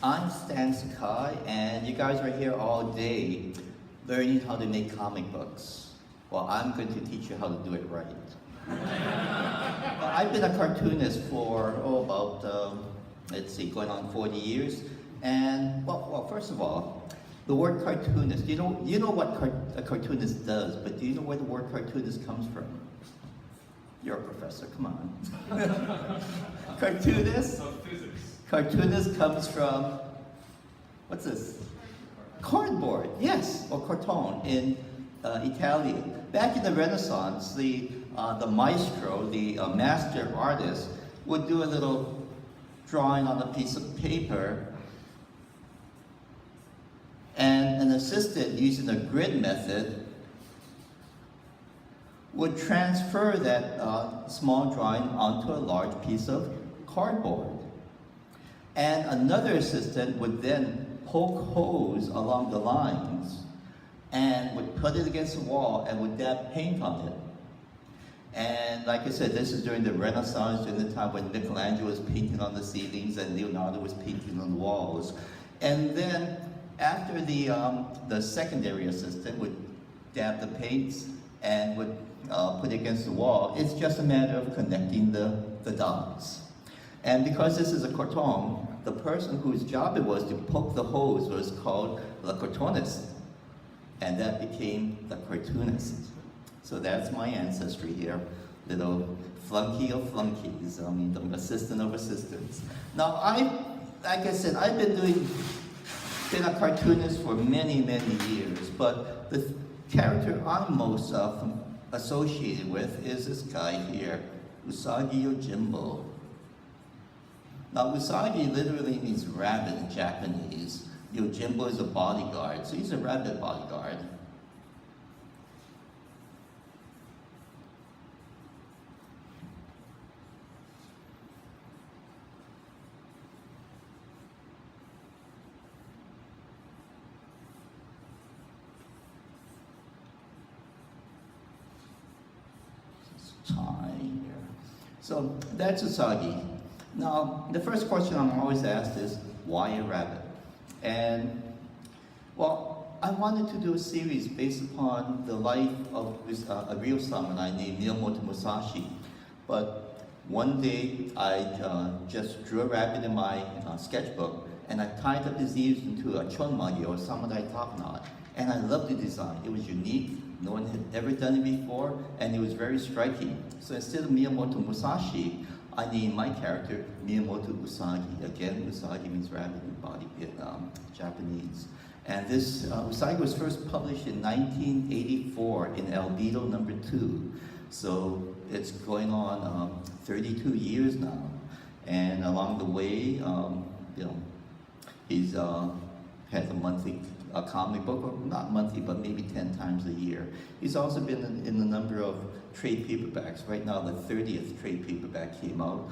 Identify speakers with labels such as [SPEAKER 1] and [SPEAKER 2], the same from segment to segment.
[SPEAKER 1] I'm Stan Sakai, and you guys are here all day learning how to make comic books. Well, I'm going to teach you how to do it right. Well, I've been a cartoonist for, let's see, going on 40 years. And, first of all, the word cartoonist, you know what a cartoonist does, but do you know where the word cartoonist comes from? You're a professor, come on. Cartoonist? Cartoonist comes from, what's this? Cardboard, yes, or cartone in Italian. Back in the Renaissance, the maestro, the master artist, would do a little drawing on a piece of paper, and an assistant using the grid method would transfer that small drawing onto a large piece of cardboard. And another assistant would then poke holes along the lines and would put it against the wall and would dab paint on it. And like I said, this is during the Renaissance, during the time when Michelangelo was painting on the ceilings and Leonardo was painting on the walls. And then after the secondary assistant would dab the paints and would put it against the wall, it's just a matter of connecting the dots. And because this is a carton, the person whose job it was to poke the holes was called the cartoonist. And that became the cartoonist. So that's my ancestry here. Little flunky of flunkies, the assistant of assistants. Now, like I said, I've been a cartoonist for many, many years, but the character I'm most associated with is this guy here, Usagi Yojimbo. Now, Usagi literally means rabbit in Japanese. Yojimbo is a bodyguard, so he's a rabbit bodyguard. Tie here. So that's Usagi. Now, the first question I'm always asked is, why a rabbit? And, well, I wanted to do a series based upon the life of a real samurai named Miyamoto Musashi. But one day, I just drew a rabbit in my sketchbook, and I tied up his ears into a chonmagi, or samurai top knot. And I loved the design. It was unique. No one had ever done it before, and it was very striking. So instead of Miyamoto Musashi, I named my character Miyamoto Usagi. Again, Usagi means rabbit in body in Japanese. And this Usagi was first published in 1984 in Albedo #2. So it's going on 32 years now. And along the way, he's has a monthly comic book, or not monthly, but maybe 10 times a year. He's also been in a number of trade paperbacks. Right now, the 30th trade paperback came out.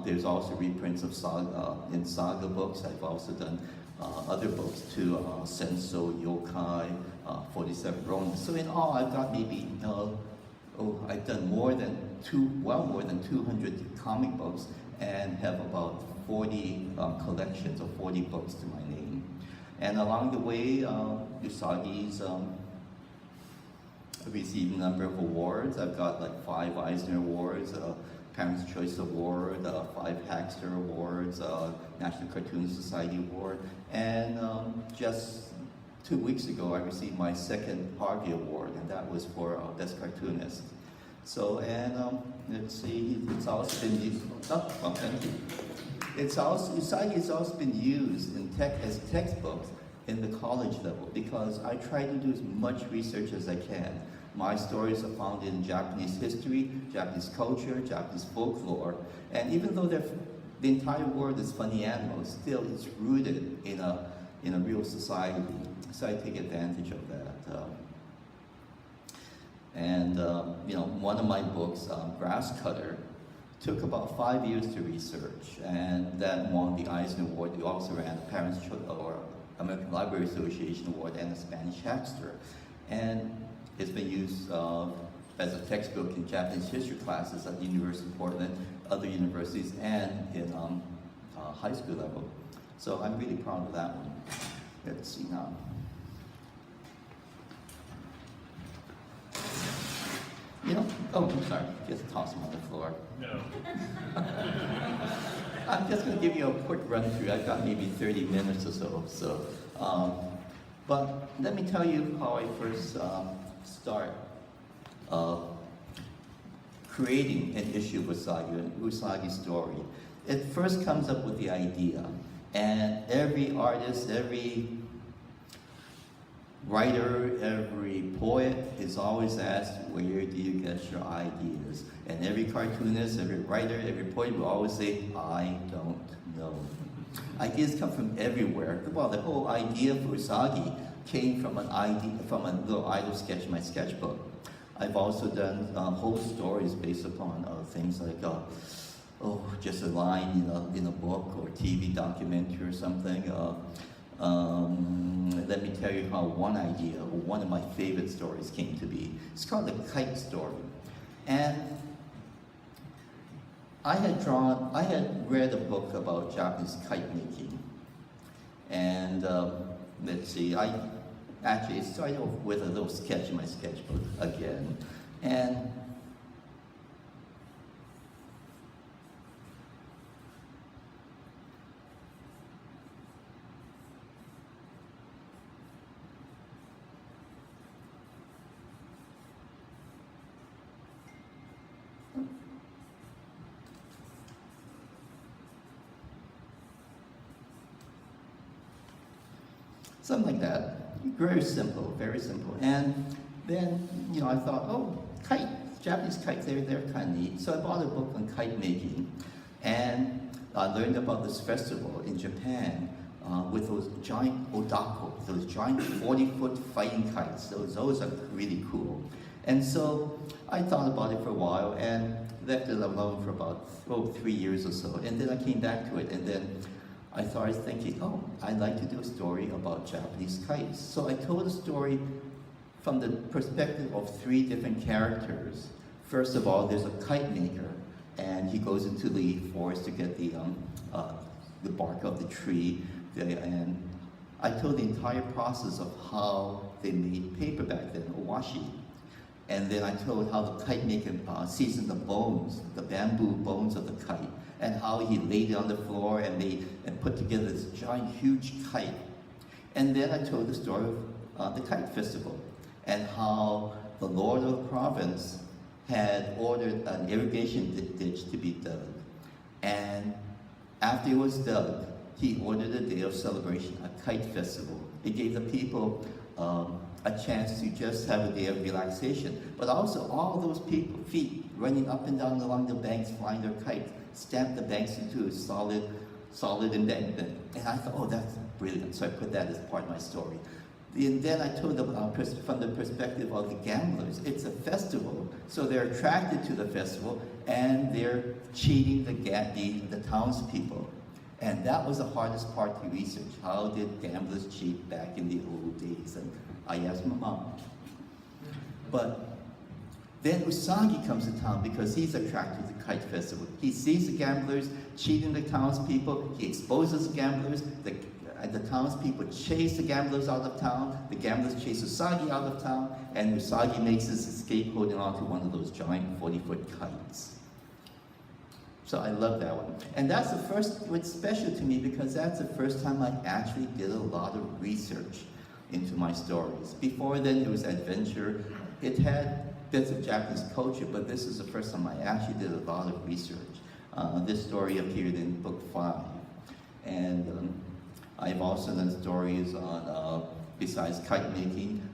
[SPEAKER 1] There's also reprints of saga books. I've also done other books too, Senso, Yokai, 47 Ronin. So in all, I've got maybe, I've done more than 200 comic books, and have about 40 collections of 40 books to my name. And along the way, Usagi's received a number of awards. I've got like 5 Eisner Awards, Parents' Choice Award, 5 Hackster Awards, National Cartoon Society Award, and just 2 weeks ago I received my 2nd Harvey Award, and that was for Best Cartoonist. So, and let's see, it's also been used, thank you. Usagi has also been used as textbooks in the college level, because I try to do as much research as I can. My stories are founded in Japanese history, Japanese culture, Japanese folklore, and even though the entire world is funny animals, still it's rooted in a real society. So I take advantage of that. One of my books, Grass Cutter, took about 5 years to research, and that won the Eisner Award. We also ran the Parents' Choice or American Library Association Award and the Spanish Hackster. And it's been used as a textbook in Japanese history classes at the University of Portland, other universities, and in high school level. So I'm really proud of that one. Let's see now. You know, oh, I'm sorry, just toss them on the floor.
[SPEAKER 2] No.
[SPEAKER 1] I'm just going to give you a quick run through. I've got maybe 30 minutes or so. But let me tell you how I first start creating an issue of Usagi, an Usagi story. It first comes up with the idea, and every artist, every writer, every poet is always asked, where do you get your ideas? And every cartoonist, every writer, every poet will always say, I don't know. Ideas come from everywhere. Well, the whole idea for Usagi came from an idea, from a little idle sketch in my sketchbook. I've also done whole stories based upon things like, just a line in a book or TV documentary or something. Let me tell you how one idea, or one of my favorite stories came to be. It's called The Kite Story. And I had read a book about Japanese kite making. And let's see, I actually started off with a little sketch in my sketchbook again. And something like that. Very simple, very simple. And then, I thought, oh, kite, Japanese kites, they're kind of neat. So I bought a book on kite making, and I learned about this festival in Japan with those giant odako, those giant 40-foot fighting kites. Those are really cool. And so I thought about it for a while and left it alone for about 3 years or so. And then I came back to it, and then I started thinking, oh, I'd like to do a story about Japanese kites. So I told a story from the perspective of 3 different characters. First of all, there's a kite maker, and he goes into the forest to get the bark of the tree. And I told the entire process of how they made paper back then, owashi. And then I told how the kite maker seasoned the bones, the bamboo bones of the kite, and how he laid it on the floor and put together this giant, huge kite. And then I told the story of the kite festival, and how the lord of the province had ordered an irrigation ditch to be dug. And after it was dug, he ordered a day of celebration, a kite festival. It gave the people a chance to just have a day of relaxation, but also all those feet running up and down along the banks, flying their kites, stamped the banks into a solid embankment. And I thought, oh, that's brilliant. So I put that as part of my story. And then I told them from the perspective of the gamblers. It's a festival, so they're attracted to the festival, and they're cheating the townspeople. And that was the hardest part to research. How did gamblers cheat back in the old days? And I asked my mom. But then Usagi comes to town because he's attracted to the kite festival. He sees the gamblers cheating the townspeople. He exposes the gamblers. The townspeople chase the gamblers out of town. The gamblers chase Usagi out of town. And Usagi makes his escape holding onto one of those giant 40-foot kites. So I love that one. And that's the first, what's special to me, because that's the first time I actually did a lot of research into my stories. Before then, it was adventure. It had bits of Japanese culture, but this is the first time I actually did a lot of research. This story appeared in book 5. And I've also done stories on, besides kite making,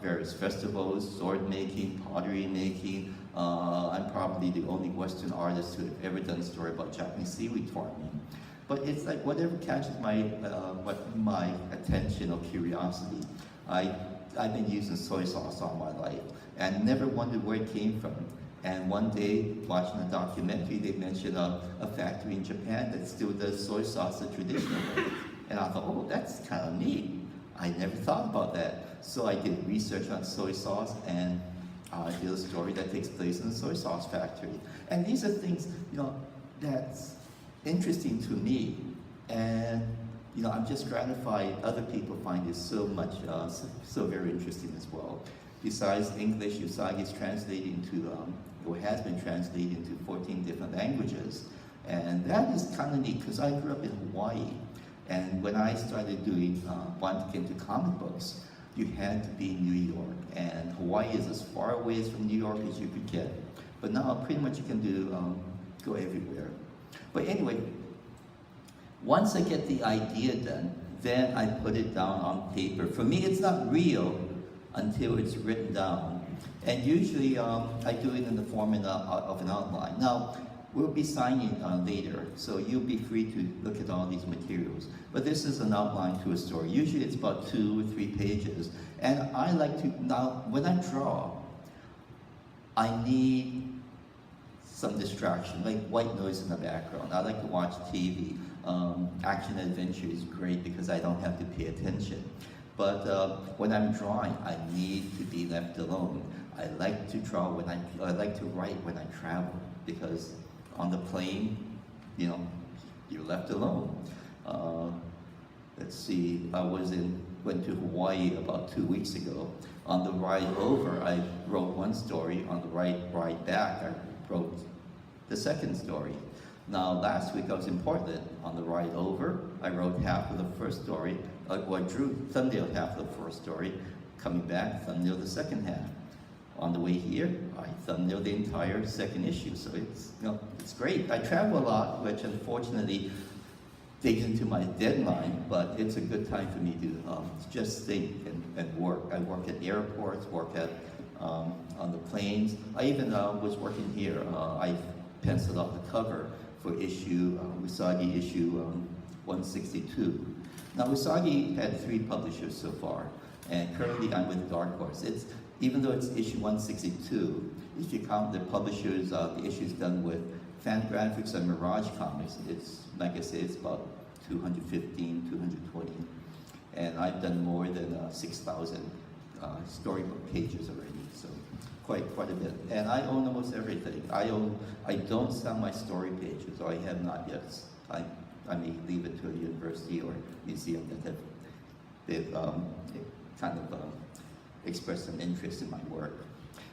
[SPEAKER 1] various festivals, sword making, pottery making. I'm probably the only Western artist who have ever done a story about Japanese seaweed farming. But it's like whatever catches my attention or curiosity. I've been using soy sauce all my life and never wondered where it came from. And one day, watching a documentary, they mentioned a factory in Japan that still does soy sauce the traditional way. And I thought, oh, that's kind of neat. I never thought about that. So I did research on soy sauce, and I did a story that takes place in a soy sauce factory. And these are things, that's interesting to me. And, I'm just gratified other people find it so much, so very interesting as well. Besides English, Usagi is translated into, or has been translated into 14 different languages. And that is kind of neat because I grew up in Hawaii. And when I started wanting to get into comic books, you had to be in New York. And Hawaii is as far away from New York as you could get. But now pretty much you can go everywhere. But anyway, once I get the idea done, then I put it down on paper. For me, it's not real until it's written down. And usually I do it in the form of an outline. Now, we'll be signing later, so you'll be free to look at all these materials. But this is an outline to a story. Usually it's about 2 or 3 pages. And I like to, now when I draw, I need some distraction, like white noise in the background. I like to watch TV. Action adventure is great because I don't have to pay attention. But when I'm drawing, I need to be left alone. I like to draw I like to write when I travel because on the plane, you're left alone. Let's see, I went to Hawaii about 2 weeks ago. On the ride over, I wrote one story. On the ride back, I wrote the second story. Now, last week I was in Portland. On the ride over, I wrote half of the first story, or drew thumbnail half of the first story. Coming back, thumbnail the second half. On the way here, I thumbnailed the entire second issue. So it's great. I travel a lot, which unfortunately digs into my deadline, but it's a good time for me to just think and work. I work at airports, work at on the planes. I even was working here. I penciled out the cover for Usagi issue 162. Now Usagi had 3 publishers so far, and currently I'm with Dark Horse. Even though it's issue 162, if you count the publishers, the issues done with Fangraphix and Mirage Comics, it's, like I say, it's about 215, 220. And I've done more than 6,000 storybook pages already, so quite a bit. And I own almost everything. I don't sell my story pages, or I have not yet. I may leave it to a university or museum that they've kind of expressed some interest in my work.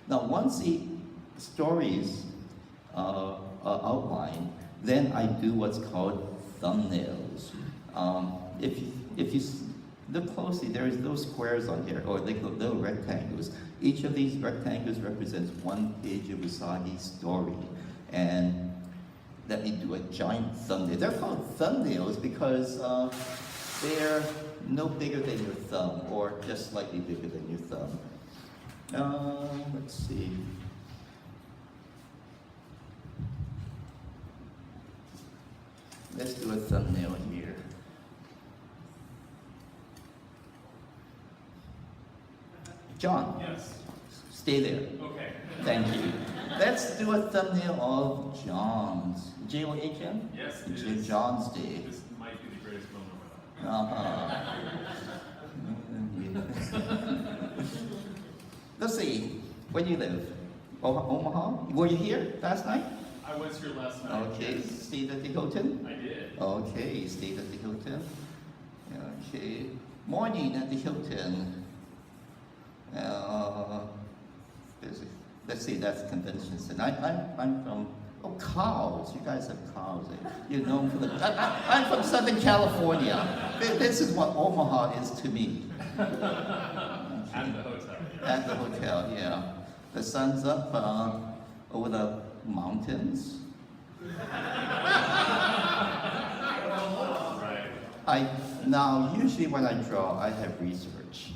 [SPEAKER 1] Now, once the stories are outlined, then I do what's called thumbnails. If you look closely, there's those squares on here, or little rectangles. Each of these rectangles represents 1 page of Usagi's story. And let me do a giant thumbnail. They're called thumbnails because they're no bigger than your thumb, or just slightly bigger than your thumb. Let's see. Let's do a thumbnail here. John.
[SPEAKER 2] Yes.
[SPEAKER 1] Stay there.
[SPEAKER 2] Okay.
[SPEAKER 1] Thank you. Let's do a thumbnail of John's. J-O-H-N?
[SPEAKER 2] Yes, it is.
[SPEAKER 1] John's Day.
[SPEAKER 2] This might be the greatest moment of my life.
[SPEAKER 1] Let's see. Where do you live? Omaha? Were you here last night?
[SPEAKER 2] I was here last night.
[SPEAKER 1] Okay.
[SPEAKER 2] Yes.
[SPEAKER 1] Stayed at the Hilton?
[SPEAKER 2] I did.
[SPEAKER 1] Okay. Stayed at the Hilton. Okay. Morning at the Hilton. Let's see, that's convention center. I'm from, cows. You guys have cows. You're known for the, I'm from Southern California. This is what Omaha is to me.
[SPEAKER 2] At the hotel.
[SPEAKER 1] At the hotel, yeah. The sun's up over the mountains.
[SPEAKER 2] Right.
[SPEAKER 1] Now, usually when I draw, I have research.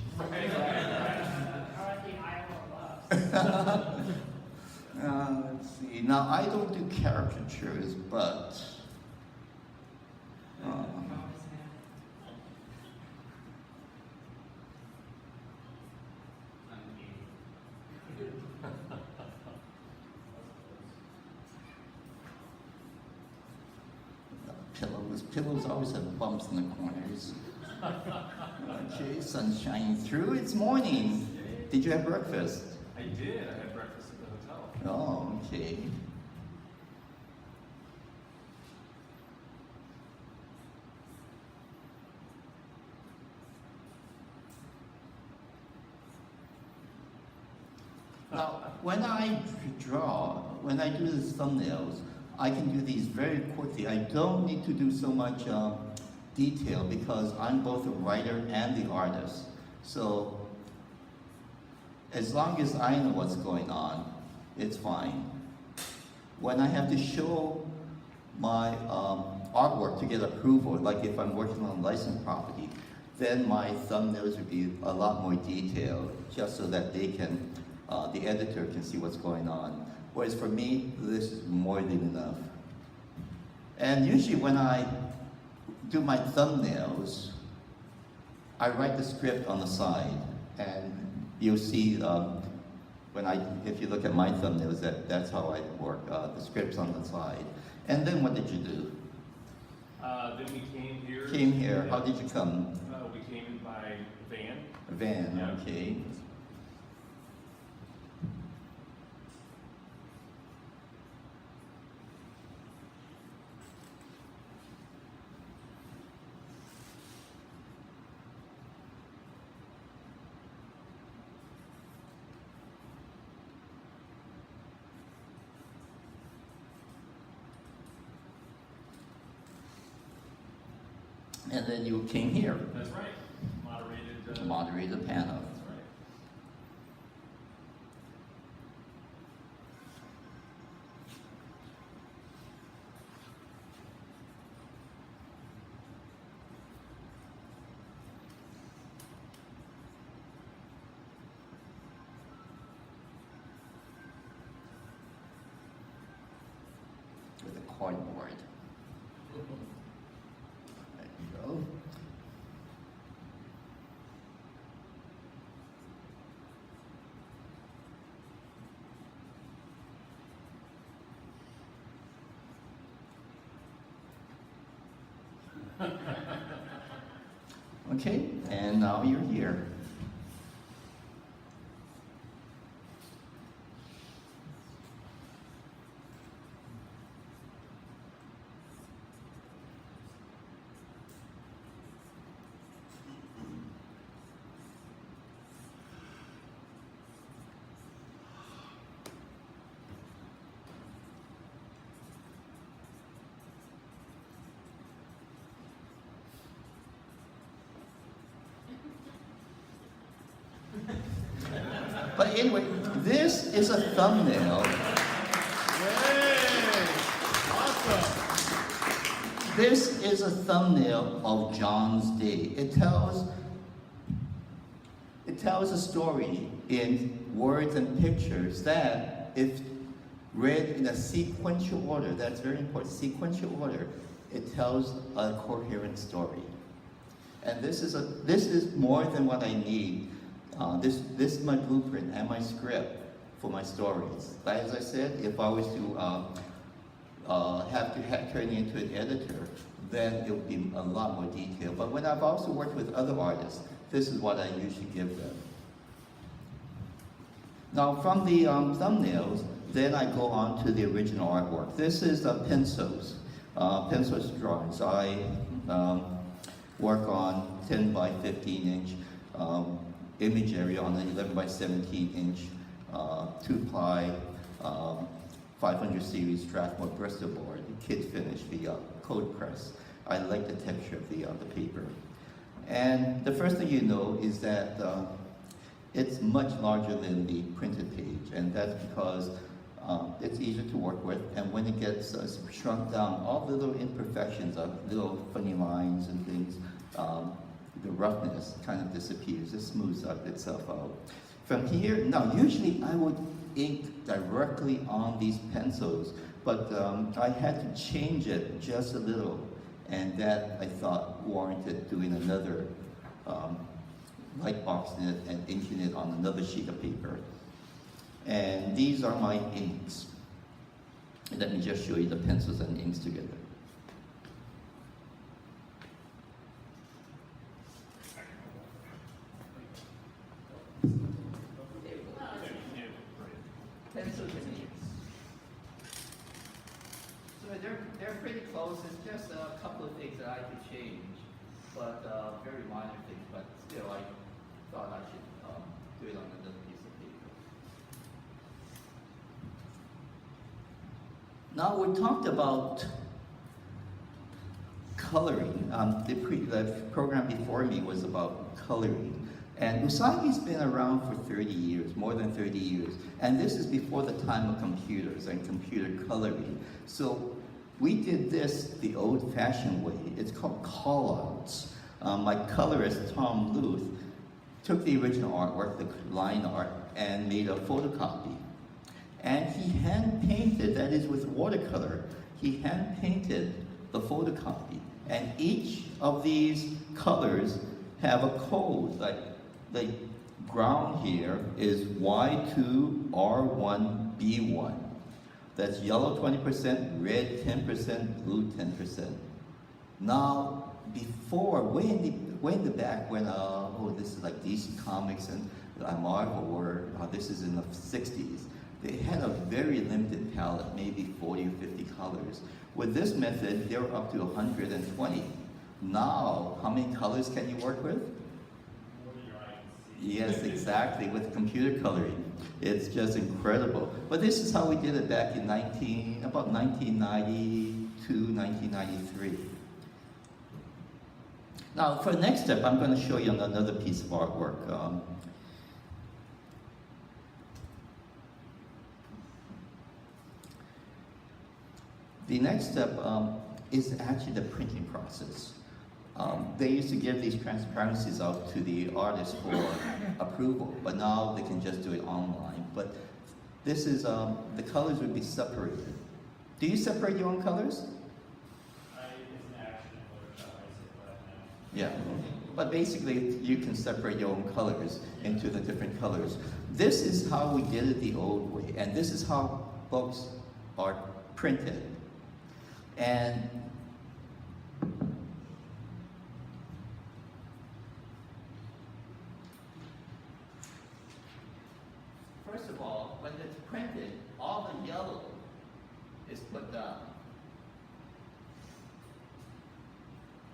[SPEAKER 1] Let's see. Now, I don't do caricatures, but pillows always have bumps in the corners. Okay, sun's shining through. It's morning. Did you have breakfast?
[SPEAKER 2] I did. I had breakfast at the hotel.
[SPEAKER 1] Oh, okay. Now, when I draw, when I do the thumbnails, I can do these very quickly. I don't need to do so much detail because I'm both a writer and the artist. So, as long as I know what's going on, it's fine. When I have to show my artwork to get approval, like if I'm working on licensed property, then my thumbnails would be a lot more detailed, just so that they can, the editor can see what's going on. Whereas for me, this is more than enough. And usually when I do my thumbnails, I write the script on the side, and you'll see if you look at my thumbnails, that's how I work. The script's on the side. And then what did you do?
[SPEAKER 2] Then we came here.
[SPEAKER 1] Came here. How did you come?
[SPEAKER 2] We came in by van.
[SPEAKER 1] A van.
[SPEAKER 2] Yeah.
[SPEAKER 1] Okay. And then you came here,
[SPEAKER 2] That's right. Moderated.
[SPEAKER 1] to moderate the panel.
[SPEAKER 2] That's right.
[SPEAKER 1] With a cardboard. There you go. Okay, and now you're here. But anyway, this is a thumbnail. This is a thumbnail of John's Day. It tells a story in words and pictures that, if read in a sequential order, that's very important, sequential order, it tells a coherent story. And this is more than what I need. This is my blueprint and my script for my stories. But as I said, if I was to have to turn it into an editor, then it would be a lot more detailed. But when I've also worked with other artists, this is what I usually give them. Now from the thumbnails, then I go on to the original artwork. This is pencils, pencils drawings. I work on 10 by 15 inch image area on an 11 by 17 inch 2-ply 500 series Strathmore Bristol board, kit finish via cold press. I like the texture of the paper. And the first thing you know is that it's much larger than the printed page, and that's because it's easier to work with, and when it gets shrunk down, all the little imperfections of little funny lines and things, the roughness kind of disappears. It smooths out itself out. From here, now usually I would ink directly on these pencils, but I had to change it just a little, and that I thought warranted doing another light boxing it and inking it on another sheet of paper. And these are my inks. Let me just show you the pencils and inks together. Pencils and inks. So they're pretty close. It's just a couple of things that I could change, but very minor things. But still, I thought I should do it on another piece of paper. Now we talked about coloring. The program before me was about coloring. And Usagi's been around for 30 years, more than 30 years. And this is before the time of computers and computer coloring. So we did this the old-fashioned way. It's called call-outs. My colorist, Tom Luth, took the original artwork, the line art, and made a photocopy. And he hand-painted, that is with watercolor, he hand-painted the photocopy. And each of these colors have a code. Like the ground here is Y2R1B1. That's yellow 20%, red 10%, blue 10%. Now, before, way in the back when, this is like DC Comics and Marvel, or this is in the 60s, they had a very limited palette, maybe 40 or 50 colors. With this method, they're up to 120. Now, how many colors can you work with? Yes, exactly, with computer coloring. It's just incredible. But this is how we did it back in about 1992, 1993. Now, for the next step, I'm going to show you another piece of artwork. The next step is actually the printing process. They used to give these transparencies out to the artists for approval, but now they can just do it online. But this is, the colors would be separated. Do you separate your own colors? Yeah, but basically you can separate your own colors into the different colors. This is how we did it the old way, and this is how books are printed. And first of all, when it's printed, all the yellow is put down.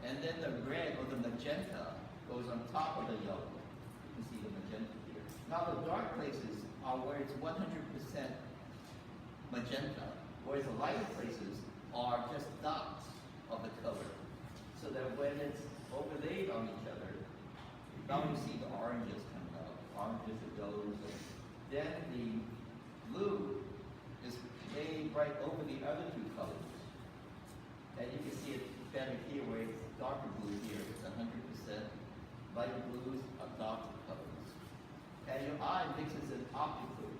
[SPEAKER 1] And then the red or the magenta goes on top of the yellow. You can see the magenta here. Now the dark places are where it's 100% magenta, whereas the lighter places are just dots of the color. So that when it's overlaid on each other, now you see the oranges coming out, oranges, the yellows, and then the blue is laid right over the other two colors. And you can see it better here where it's darker blue here, it's 100%. Lighter blues are darker colors. And your eye mixes it optically.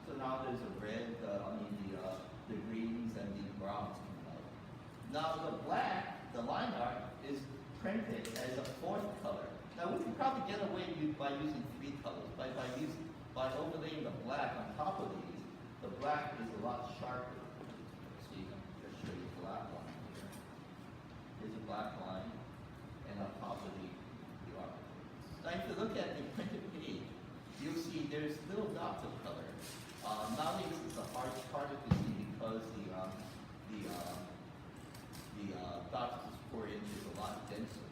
[SPEAKER 1] So now there's a red, the greens and the browns coming out. Now the black, the line art, is printed as a fourth color. Now we can probably get away by using three colors, but by overlaying the black on top of these, the black is a lot sharper. So you can just show you the black line here. Here's a black line, and on top of the art. Now if you look at the printed page, you'll see there's little dots of color. Nowadays it's harder to see because the dots is 4 inches, a lot denser.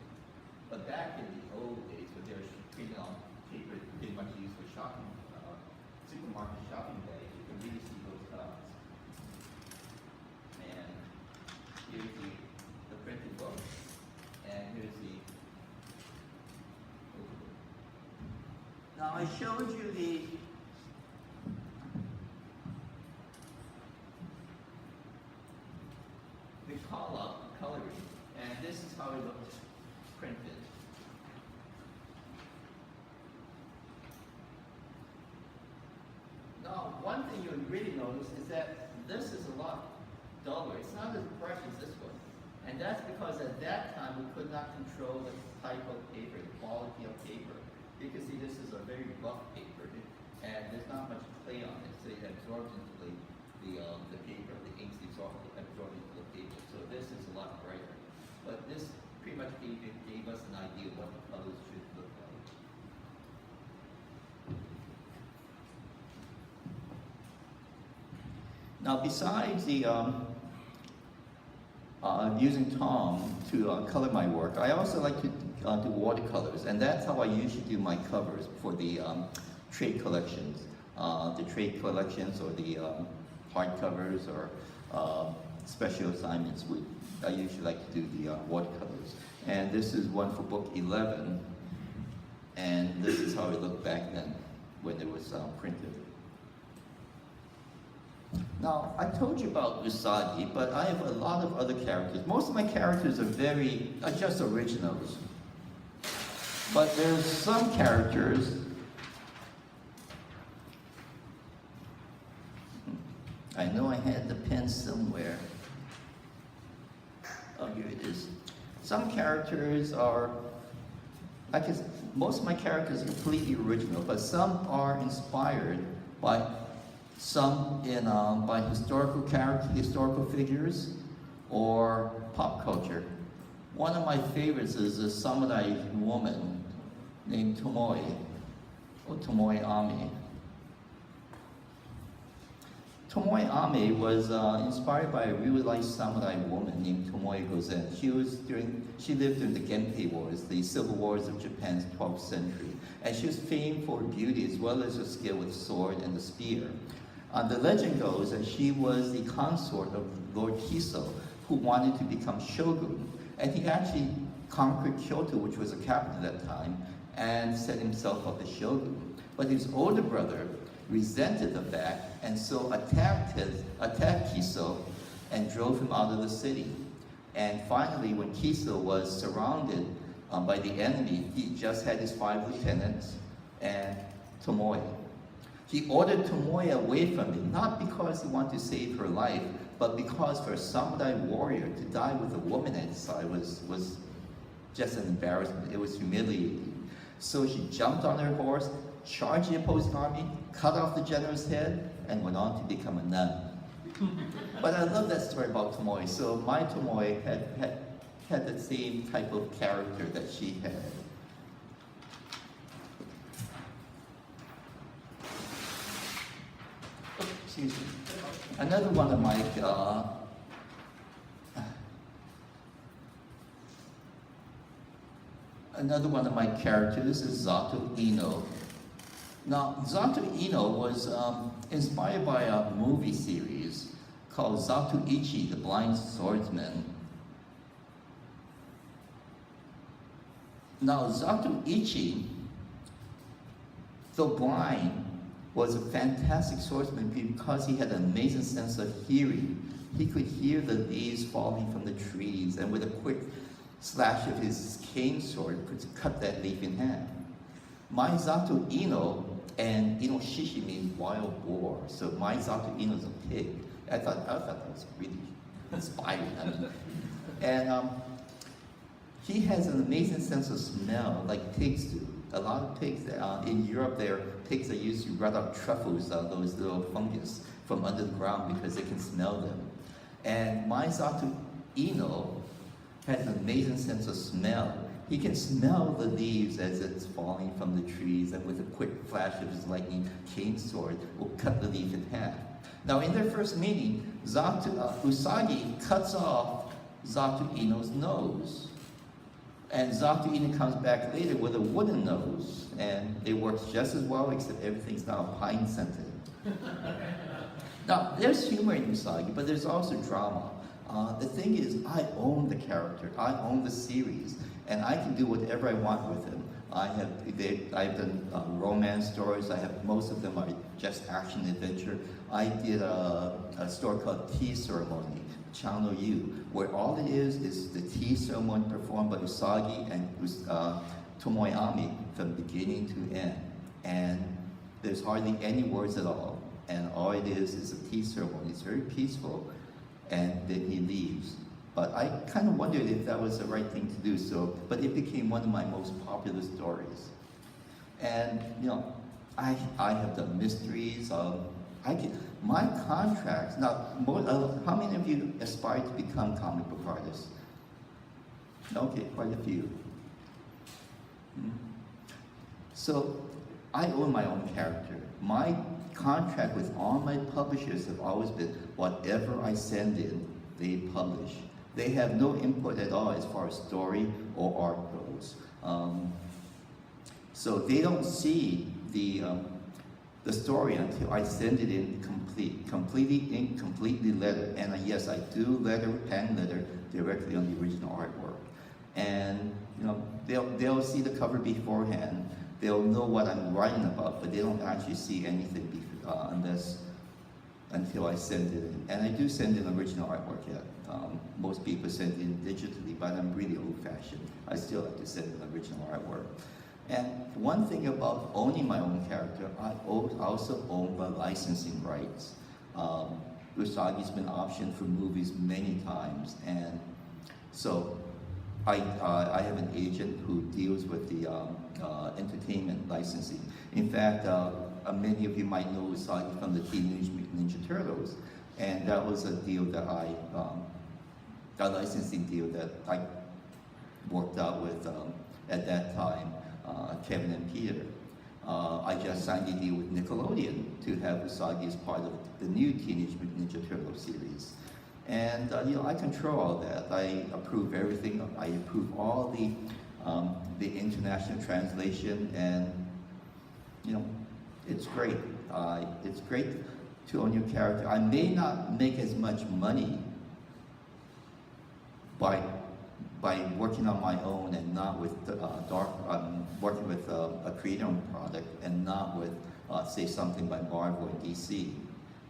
[SPEAKER 1] But back in the old days, when they were printed on paper, pretty much used for shopping, supermarket shopping bags, you can really see those dots. And here's the printed book, and here's the. Now I showed you the call-out coloring, and this is how it looks printed. Now, one thing you'll really notice is that this is a lot duller. It's not as bright as this one. And that's because at that time we could not control the type of paper, the quality of paper. You can see this is a very rough paper, and there's not much clay on it, so it absorbs into the paper, the inks absorb into the paper. So this is a lot brighter. But this pretty much gave us an idea of what the colors should look like. Now besides the using Tom to color my work, I also like to do watercolors, and that's how I usually do my covers for the trade collections. The trade collections or the hardcovers or special assignments. I usually like to do the watercolors. And this is one for book 11. And this is how it looked back then when it was printed. Now, I told you about Usagi, but I have a lot of other characters. Most of my characters are just originals. But there's some characters. I know I had the pen somewhere. Oh, here it is. Some characters are, most of my characters are completely original, but some are inspired by by historical figures, or pop culture. One of my favorites is a samurai woman named Tomoe, or Tomoe Ami. Tomoe Ami was inspired by a real-life samurai woman named Tomoe Gozen. She lived during the Genpei Wars, the civil wars of Japan's 12th century, and she was famed for her beauty as well as her skill with sword and the spear. The legend goes that she was the consort of Lord Kiso, who wanted to become shogun, and he actually conquered Kyoto, which was a capital at that time, and set himself up as shogun. But his older brother resented the fact, and so attacked Kiso and drove him out of the city. And finally, when Kiso was surrounded by the enemy, he just had his 5 lieutenants and Tomoe. He ordered Tomoe away from him, not because he wanted to save her life, but because for a samurai warrior to die with a woman at his side was just an embarrassment. It was humiliating. So she jumped on her horse, charged the opposing army, cut off the general's head, and went on to become a nun. But I love that story about Tomoe. So my Tomoe had the same type of character that she had. Excuse me. Another one of my characters is Zato Ino. Now, Zato Ino was inspired by a movie series called Zatoichi, the Blind Swordsman. Now, Zatoichi, though blind, was a fantastic swordsman because he had an amazing sense of hearing. He could hear the leaves falling from the trees, and with a quick slash of his cane sword, could cut that leaf in half. My Zato Ino, and Inoshishi means wild boar, so my Zato Ino is a pig. I thought that was really inspiring. And he has an amazing sense of smell, like pigs do. A lot of pigs, in Europe, pigs that used to rot up truffles, those little fungus, from under the ground because they can smell them. And my Zato Ino has an amazing sense of smell. He can smell the leaves as it's falling from the trees, and with a quick flash of his lightning cane sword, will cut the leaf in half. Now, in their first meeting, Usagi cuts off Zato Ino's nose. And Zato Ino comes back later with a wooden nose, and it works just as well, except everything's now pine-scented. Now, there's humor in Usagi, but there's also drama. The thing is, I own the character, I own the series, and I can do whatever I want with him. I've done romance stories. Most of them are just action adventure. I did a story called Tea Ceremony, Chano Yu, where all it is the tea ceremony performed by Usagi and Tomoe Ami from beginning to end. And there's hardly any words at all. And all it is a tea ceremony. It's very peaceful. And then he leaves. But I kind of wondered if that was the right thing to do, but it became one of my most popular stories. And, I have done mysteries. My contracts, now, how many of you aspire to become comic book artists? Okay, quite a few. So, I own my own character. My contract with all my publishers have always been whatever I send in, they publish. They have no input at all as far as story or art goes. So they don't see the the story until I send it in completely letter. And yes, I do hand letter directly on the original artwork. And you know, they'll see the cover beforehand. They'll know what I'm writing about, but they don't actually see anything until I send it in. And I do send in original artwork yet. Most people send in digitally, but I'm really old-fashioned. I still like to send in original artwork. And one thing about owning my own character, I also own the licensing rights. Usagi's been optioned for movies many times, and so I have an agent who deals with the entertainment licensing. In fact, many of you might know Usagi from the Teenage Mutant Ninja Turtles, and that was a deal that a licensing deal that I worked out with at that time, Kevin and Peter. I just signed a deal with Nickelodeon to have Usagi as part of the new Teenage Mutant Ninja Turtles series. And you know, I control all that. I approve everything. I approve all the international translation, and you know, it's great. It's great to own your character. I may not make as much money by working on my own and not with working with a creator-owned product and not with say something by Marvel and DC.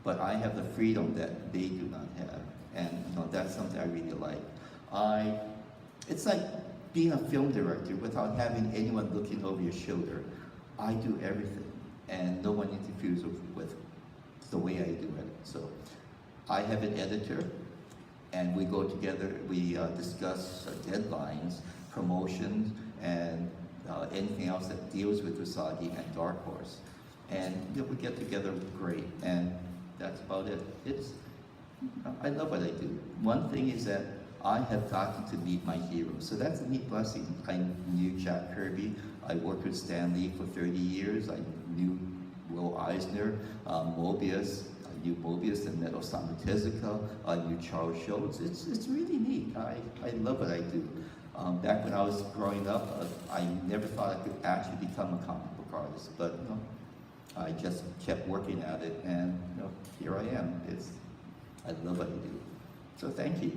[SPEAKER 1] But I have the freedom that they do not have, and you know, that's something I really like. It's like being a film director without having anyone looking over your shoulder. I do everything, and no one interferes with the way I do it. So I have an editor, and we go together, we discuss deadlines, promotions, and anything else that deals with Usagi and Dark Horse. And you know, we get together great, and that's about it. I love what I do. One thing is that I have gotten to meet my heroes, so that's a neat blessing. I knew Jack Kirby, I worked with Stan Lee for 30 years, I knew Will Eisner, Mobius, I knew Mobius and met Osamu Tezuka, I knew Charles Schultz. It's really neat. I love what I do. Back when I was growing up, I never thought I could actually become a comic book artist, but you know, I just kept working at it, and you know, here I am. I love what I do. So thank you.